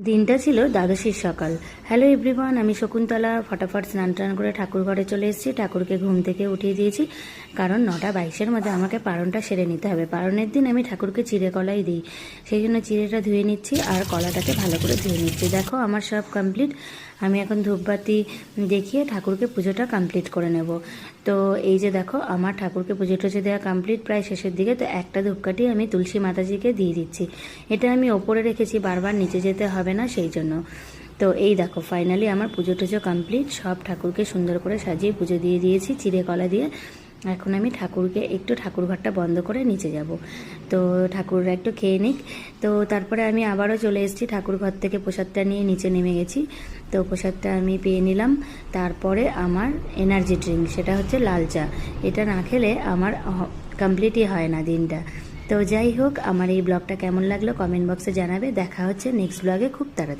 দিনটা ছিল দ্বাদশীর সকাল। হ্যালো এভরিওয়ান, আমি শকুন্তলা। ফটাফট স্নান টান করে ঠাকুর ঘরে চলে এসেছি। ঠাকুরকে ঘুম থেকে উঠিয়ে দিয়েছি, কারণ 9:22-এর মধ্যে আমাকে পারণটা সেরে নিতে হবে। পারণের দিন আমি ঠাকুরকে চিড়ে কলাই দিই, সেই জন্য চিড়েটা ধুয়ে নিচ্ছি আর কলাটাকে ভালো করে ধুয়ে নিচ্ছি। দেখো আমার সব কমপ্লিট। আমি এখন ধূপবাতি দেখিয়ে ঠাকুরকে পুজোটা কমপ্লিট করে নেব। তো এই যে দেখো আমার ঠাকুরকে পুজো টুজো দেওয়া কমপ্লিট, প্রায় শেষের দিকে। তো একটা ধূপকাঠি আমি তুলসী মাতাজিকে দিয়ে দিচ্ছি। এটা আমি ওপরে রেখেছি, বারবার নিচে যেতে হবে না সেই জন্য। তো এই দেখো ফাইনালি আমার পুজো টুজো কমপ্লিট। সব ঠাকুরকে সুন্দর করে সাজিয়ে পুজো দিয়ে দিয়েছি চিড়ে কলা দিয়ে। এখন আমি ঠাকুরকে একটু ঠাকুরঘরটা বন্ধ করে নিচে যাব। তো ঠাকুররা একটু খেয়ে নিক। তো তারপরে আমি আবারও চলে এসেছি ঠাকুর ঘর থেকে, প্রসাদটা নিয়ে নিচে নেমে গেছি। তো প্রসাদটা আমি পেয়ে নিলাম। তারপরে আমার এনার্জি ড্রিঙ্ক, সেটা হচ্ছে লাল চা। এটা না খেলে আমার কমপ্লিটই হয় না দিনটা। তো যাই হোক, আমার এই ব্লগটা কেমন লাগলো কমেন্ট বক্সে জানাবে। দেখা হচ্ছে নেক্সট ব্লগে খুব তাড়াতাড়ি।